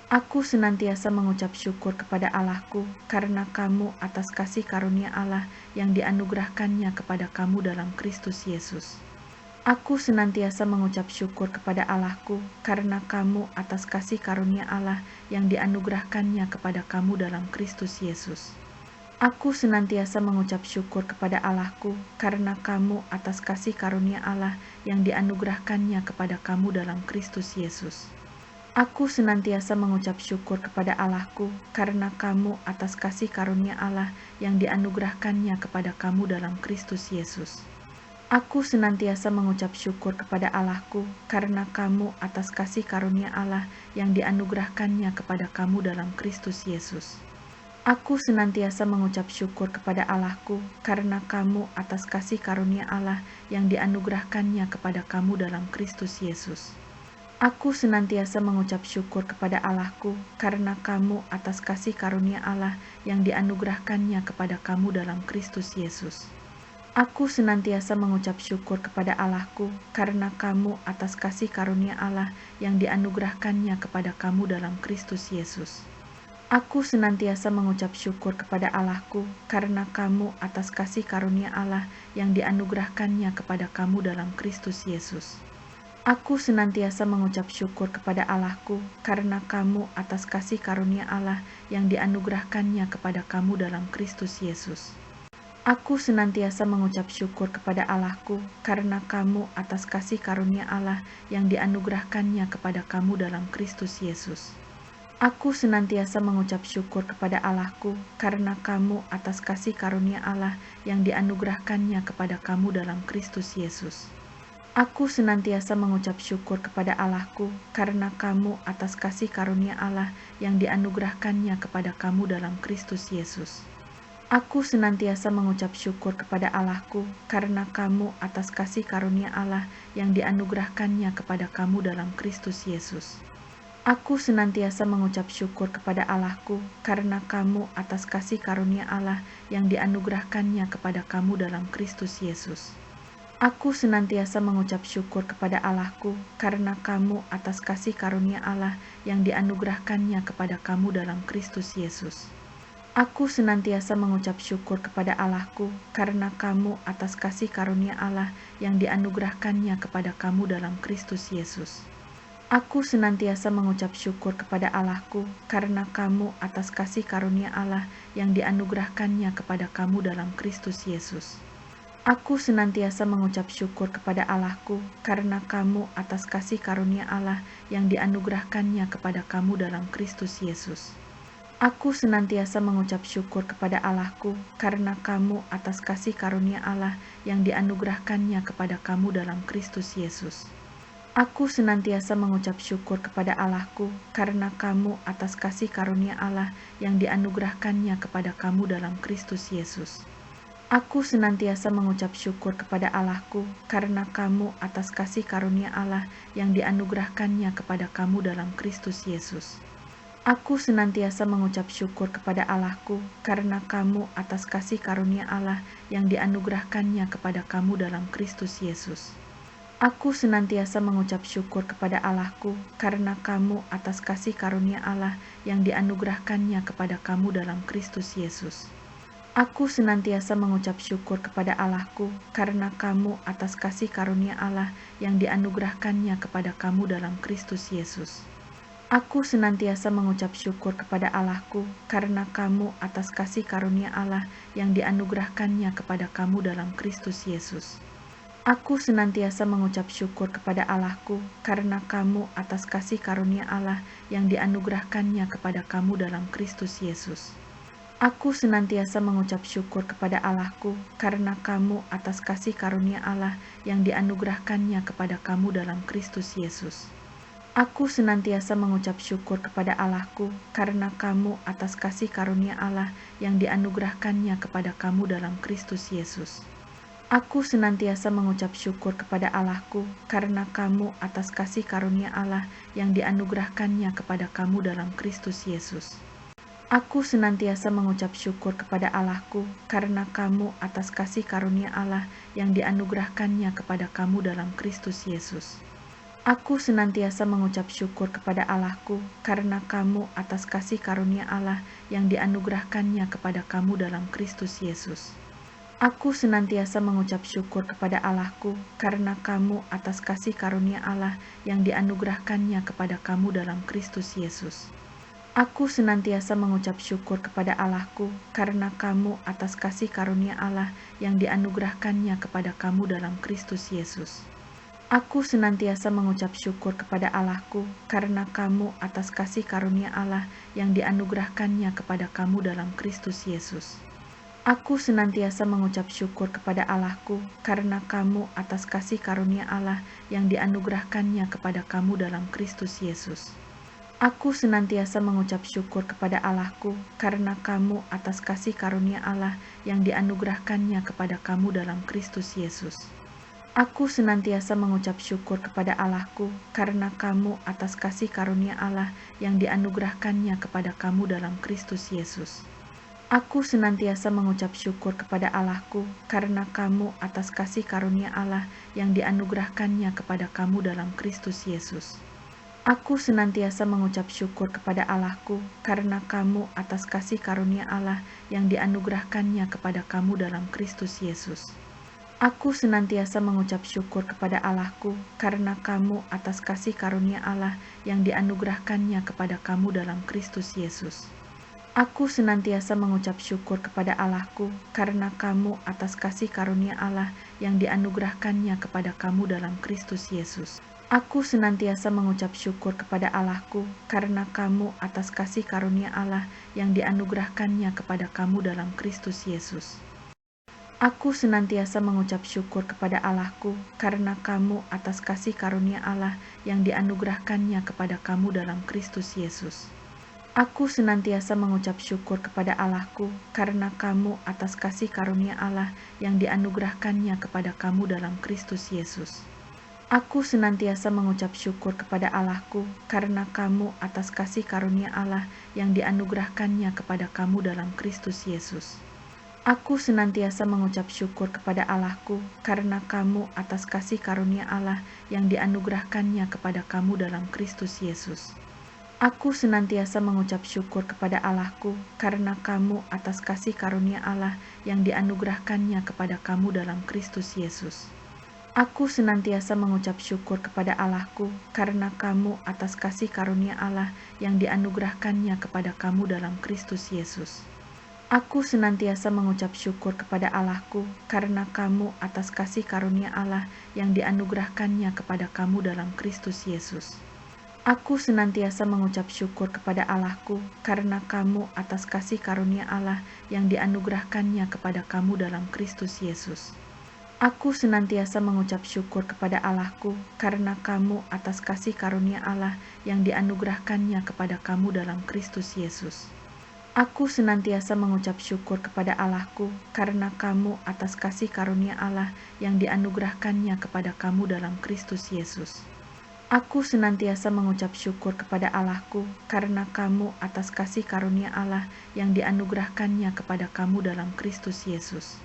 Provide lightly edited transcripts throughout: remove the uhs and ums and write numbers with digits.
Aku senantiasa mengucap syukur kepada Allahku karena kamu atas kasih karunia Allah yang dianugerahkannya kepada kamu dalam Kristus Yesus. Aku senantiasa mengucap syukur kepada Allahku karena kamu atas kasih karunia Allah yang dianugerahkannya kepada kamu dalam Kristus Yesus. Aku senantiasa mengucap syukur kepada Allahku karena kamu atas kasih karunia Allah yang dianugerahkannya kepada kamu dalam Kristus Yesus. Aku senantiasa mengucap syukur kepada Allahku karena kamu atas kasih karunia Allah yang dianugerahkannya kepada kamu dalam Kristus Yesus. Aku senantiasa mengucap syukur kepada Allahku karena kamu atas kasih karunia Allah yang dianugerahkannya kepada kamu dalam Kristus Yesus. Aku senantiasa mengucap syukur kepada Allahku karena kamu atas kasih karunia Allah yang dianugerahkannya kepada kamu dalam Kristus Yesus. Aku senantiasa mengucap syukur kepada Allahku karena kamu atas kasih karunia Allah yang dianugerahkannya kepada kamu dalam Kristus Yesus. Aku senantiasa mengucap syukur kepada Allahku karena kamu atas kasih karunia Allah yang dianugerahkannya kepada kamu dalam Kristus Yesus. Aku senantiasa mengucap syukur kepada Allahku karena kamu atas kasih karunia Allah yang dianugerahkannya kepada kamu dalam Kristus Yesus. Aku senantiasa mengucap syukur kepada Allahku karena kamu atas kasih karunia Allah yang dianugerahkannya kepada kamu dalam Kristus Yesus. Aku senantiasa mengucap syukur kepada Allahku karena kamu atas kasih karunia Allah yang dianugerahkannya kepada kamu dalam Kristus Yesus. Aku senantiasa mengucap syukur kepada Allahku karena kamu atas kasih karunia Allah yang dianugerahkannya kepada kamu dalam Kristus Yesus. Aku senantiasa mengucap syukur kepada Allahku karena kamu atas kasih karunia Allah yang dianugerahkannya kepada kamu dalam Kristus Yesus. Aku senantiasa mengucap syukur kepada Allahku karena kamu atas kasih karunia Allah yang dianugerahkannya kepada kamu dalam Kristus Yesus. Aku senantiasa mengucap syukur kepada Allahku karena kamu atas kasih karunia Allah yang dianugerahkannya kepada kamu dalam Kristus Yesus. Aku senantiasa mengucap syukur kepada Allahku karena kamu atas kasih karunia Allah yang dianugerahkannya kepada kamu dalam Kristus Yesus. Aku senantiasa mengucap syukur kepada Allahku karena kamu atas kasih karunia Allah yang dianugerahkannya kepada kamu dalam Kristus Yesus. Aku senantiasa mengucap syukur kepada Allahku karena kamu atas kasih karunia Allah yang dianugerahkannya kepada kamu dalam Kristus Yesus. Aku senantiasa mengucap syukur kepada Allahku karena kamu atas kasih karunia Allah yang dianugerahkannya kepada kamu dalam Kristus Yesus. Aku senantiasa mengucap syukur kepada Allahku karena kamu atas kasih karunia Allah yang dianugerahkannya kepada kamu dalam Kristus Yesus. Aku senantiasa mengucap syukur kepada Allahku karena kamu atas kasih karunia Allah yang dianugerahkannya kepada kamu dalam Kristus Yesus. Aku senantiasa mengucap syukur kepada Allahku karena kamu atas kasih karunia Allah yang dianugerahkannya kepada kamu dalam Kristus Yesus. Aku senantiasa mengucap syukur kepada Allahku karena kamu atas kasih karunia Allah yang dianugerahkannya kepada kamu dalam Kristus Yesus. Aku senantiasa mengucap syukur kepada Allahku karena kamu atas kasih karunia Allah yang dianugerahkannya kepada kamu dalam Kristus Yesus. Aku senantiasa mengucap syukur kepada Allahku karena kamu atas kasih karunia Allah yang dianugerahkannya kepada kamu dalam Kristus Yesus. Aku senantiasa mengucap syukur kepada Allahku karena kamu atas kasih karunia Allah yang dianugerahkannya kepada kamu dalam Kristus Yesus. Aku senantiasa mengucap syukur kepada Allahku karena kamu atas kasih karunia Allah yang dianugerahkannya kepada kamu dalam Kristus Yesus. Aku senantiasa mengucap syukur kepada Allahku karena kamu atas kasih karunia Allah yang dianugerahkannya kepada kamu dalam Kristus Yesus. Aku senantiasa mengucap syukur kepada Allahku karena kamu atas kasih karunia Allah yang dianugerahkannya kepada kamu dalam Kristus Yesus. Aku senantiasa mengucap syukur kepada Allahku karena kamu atas kasih karunia Allah yang dianugerahkannya kepada kamu dalam Kristus Yesus. Aku senantiasa mengucap syukur kepada Allahku karena kamu atas kasih karunia Allah yang dianugerahkannya kepada kamu dalam Kristus Yesus. Aku senantiasa mengucap syukur kepada Allahku karena kamu atas kasih karunia Allah yang dianugerahkannya kepada kamu dalam Kristus Yesus. Aku senantiasa mengucap syukur kepada Allahku karena kamu atas kasih karunia Allah yang dianugerahkannya kepada kamu dalam Kristus Yesus. Aku senantiasa mengucap syukur kepada Allahku karena kamu atas kasih karunia Allah yang dianugerahkannya kepada kamu dalam Kristus Yesus. Aku senantiasa mengucap syukur kepada Allahku karena kamu atas kasih karunia Allah yang dianugerahkannya kepada kamu dalam Kristus Yesus. Aku senantiasa mengucap syukur kepada Allahku karena kamu atas kasih karunia Allah yang dianugerahkannya kepada kamu dalam Kristus Yesus. Aku senantiasa mengucap syukur kepada Allahku karena kamu atas kasih karunia Allah yang dianugerahkannya kepada kamu dalam Kristus Yesus. Aku senantiasa mengucap syukur kepada Allahku karena kamu atas kasih karunia Allah yang dianugerahkannya kepada kamu dalam Kristus Yesus. Aku senantiasa mengucap syukur kepada Allahku karena kamu atas kasih karunia Allah yang dianugerahkannya kepada kamu dalam Kristus Yesus. Aku senantiasa mengucap syukur kepada Allahku karena kamu atas kasih karunia Allah yang dianugerahkannya kepada kamu dalam Kristus Yesus. Aku senantiasa mengucap syukur kepada Allahku karena kamu atas kasih karunia Allah yang dianugerahkannya kepada kamu dalam Kristus Yesus. Aku senantiasa mengucap syukur kepada Allahku karena kamu atas kasih karunia Allah yang dianugerahkannya kepada kamu dalam Kristus Yesus. Aku senantiasa mengucap syukur kepada Allahku karena kamu atas kasih karunia Allah yang dianugerahkannya kepada kamu dalam Kristus Yesus. Aku senantiasa mengucap syukur kepada Allahku karena kamu atas kasih karunia Allah yang dianugerahkannya kepada kamu dalam Kristus Yesus. Aku senantiasa mengucap syukur kepada Allahku karena kamu atas kasih karunia Allah yang dianugerahkannya kepada kamu dalam Kristus Yesus. Aku senantiasa mengucap syukur kepada Allahku karena kamu atas kasih karunia Allah yang dianugerahkannya kepada kamu dalam Kristus Yesus. Aku senantiasa mengucap syukur kepada Allahku karena kamu atas kasih karunia Allah yang dianugerahkannya kepada kamu dalam Kristus Yesus. Aku senantiasa mengucap syukur kepada Allahku karena kamu atas kasih karunia Allah yang dianugerahkannya kepada kamu dalam Kristus Yesus. Aku senantiasa mengucap syukur kepada Allahku karena kamu atas kasih karunia Allah yang dianugerahkannya kepada kamu dalam Kristus Yesus. Aku senantiasa mengucap syukur kepada Allahku karena kamu atas kasih karunia Allah yang dianugerahkannya kepada kamu dalam Kristus Yesus. Aku senantiasa mengucap syukur kepada Allahku karena kamu atas kasih karunia Allah yang dianugerahkannya kepada kamu dalam Kristus Yesus. Aku senantiasa mengucap syukur kepada Allahku karena kamu atas kasih karunia Allah yang dianugerahkannya kepada kamu dalam Kristus Yesus. Aku senantiasa mengucap syukur kepada Allahku karena kamu atas kasih karunia Allah yang dianugerahkannya kepada kamu dalam Kristus Yesus. Aku senantiasa mengucap syukur kepada Allahku karena kamu atas kasih karunia Allah yang dianugerahkannya kepada kamu dalam Kristus Yesus.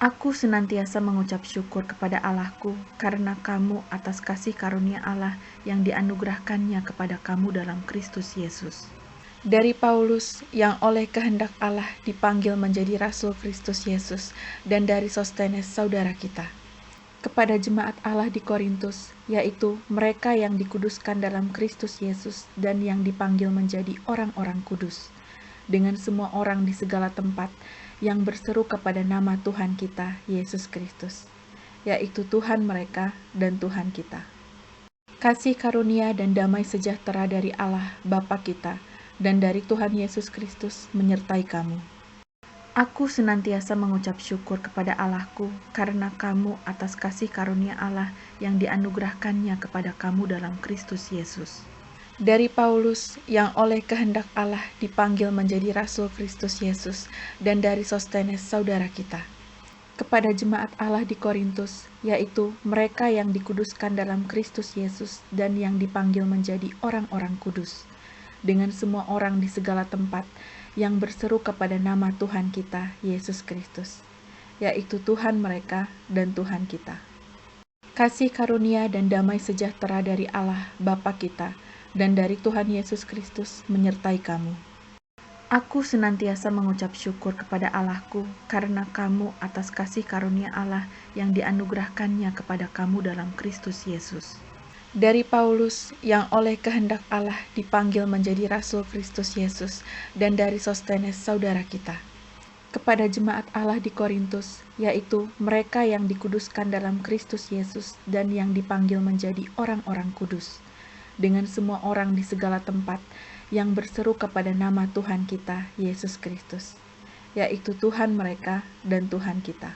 Aku senantiasa mengucap syukur kepada Allahku karena kamu atas kasih karunia Allah yang dianugerahkannya kepada kamu dalam Kristus Yesus. Dari Paulus yang oleh kehendak Allah dipanggil menjadi Rasul Kristus Yesus, dan dari Sostenes saudara kita. Kepada jemaat Allah di Korintus, yaitu mereka yang dikuduskan dalam Kristus Yesus dan yang dipanggil menjadi orang-orang kudus, dengan semua orang di segala tempat yang berseru kepada nama Tuhan kita, Yesus Kristus, yaitu Tuhan mereka dan Tuhan kita. Kasih karunia dan damai sejahtera dari Allah Bapa kita dan dari Tuhan Yesus Kristus menyertai kamu. Aku senantiasa mengucap syukur kepada Allahku karena kamu atas kasih karunia Allah yang dianugerahkannya kepada kamu dalam Kristus Yesus. Dari Paulus yang oleh kehendak Allah dipanggil menjadi Rasul Kristus Yesus, dan dari Sostenes saudara kita. Kepada jemaat Allah di Korintus, yaitu mereka yang dikuduskan dalam Kristus Yesus dan yang dipanggil menjadi orang-orang kudus, dengan semua orang di segala tempat yang berseru kepada nama Tuhan kita, Yesus Kristus, yaitu Tuhan mereka dan Tuhan kita. Kasih karunia dan damai sejahtera dari Allah Bapa kita dan dari Tuhan Yesus Kristus menyertai kamu. Aku senantiasa mengucap syukur kepada Allahku karena kamu atas kasih karunia Allah yang dianugerahkannya kepada kamu dalam Kristus Yesus. Dari Paulus yang oleh kehendak Allah dipanggil menjadi Rasul Kristus Yesus, dan dari Sostenes saudara kita, kepada jemaat Allah di Korintus, yaitu mereka yang dikuduskan dalam Kristus Yesus dan yang dipanggil menjadi orang-orang kudus, dengan semua orang di segala tempat yang berseru kepada nama Tuhan kita, Yesus Kristus, yaitu Tuhan mereka dan Tuhan kita.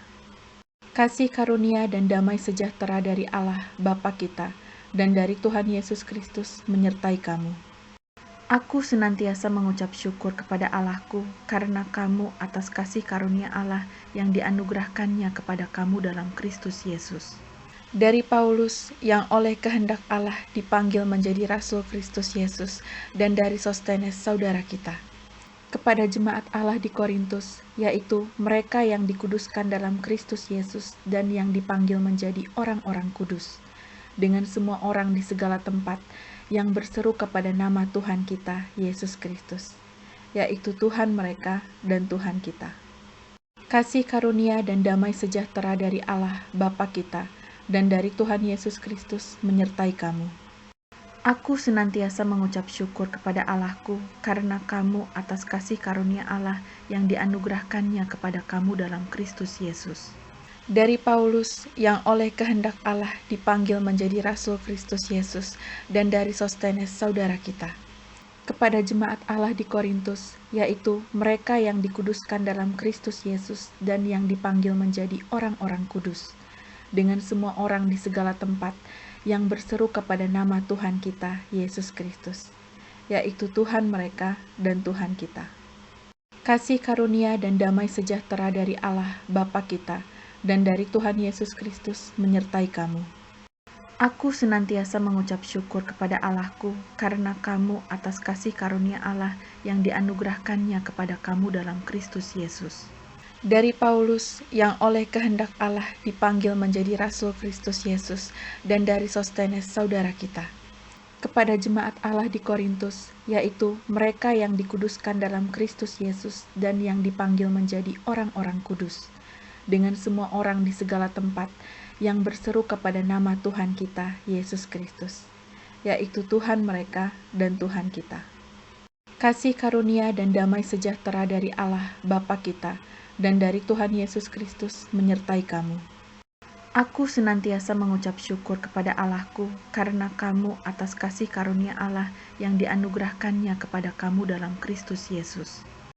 Kasih karunia dan damai sejahtera dari Allah Bapa kita dan dari Tuhan Yesus Kristus menyertai kamu. Aku senantiasa mengucap syukur kepada Allahku karena kamu atas kasih karunia Allah yang dianugerahkannya kepada kamu dalam Kristus Yesus. Dari Paulus yang oleh kehendak Allah dipanggil menjadi Rasul Kristus Yesus, dan dari Sostenes saudara kita, kepada jemaat Allah di Korintus, yaitu mereka yang dikuduskan dalam Kristus Yesus dan yang dipanggil menjadi orang-orang kudus, dengan semua orang di segala tempat yang berseru kepada nama Tuhan kita, Yesus Kristus, yaitu Tuhan mereka dan Tuhan kita. Kasih karunia dan damai sejahtera dari Allah Bapa kita dan dari Tuhan Yesus Kristus menyertai kamu. Aku senantiasa mengucap syukur kepada Allahku karena kamu atas kasih karunia Allah yang dianugerahkannya kepada kamu dalam Kristus Yesus. Dari Paulus yang oleh kehendak Allah dipanggil menjadi Rasul Kristus Yesus, dan dari Sostenes saudara kita, kepada jemaat Allah di Korintus, yaitu mereka yang dikuduskan dalam Kristus Yesus dan yang dipanggil menjadi orang-orang kudus, dengan semua orang di segala tempat yang berseru kepada nama Tuhan kita, Yesus Kristus, yaitu Tuhan mereka dan Tuhan kita. Kasih karunia dan damai sejahtera dari Allah Bapa kita dan dari Tuhan Yesus Kristus menyertai kamu. Aku senantiasa mengucap syukur kepada Allahku karena kamu atas kasih karunia Allah yang dianugerahkannya kepada kamu dalam Kristus Yesus. Dari Paulus yang oleh kehendak Allah dipanggil menjadi Rasul Kristus Yesus, dan dari Sostenes saudara kita, kepada jemaat Allah di Korintus, yaitu mereka yang dikuduskan dalam Kristus Yesus dan yang dipanggil menjadi orang-orang kudus, dengan semua orang di segala tempat yang berseru kepada nama Tuhan kita, Yesus Kristus, yaitu Tuhan mereka dan Tuhan kita. Kasih karunia dan damai sejahtera dari Allah Bapa kita dan dari Tuhan Yesus Kristus menyertai kamu. Aku senantiasa mengucap syukur kepada Allahku karena kamu atas kasih karunia Allah yang dianugerahkannya kepada kamu dalam Kristus Yesus.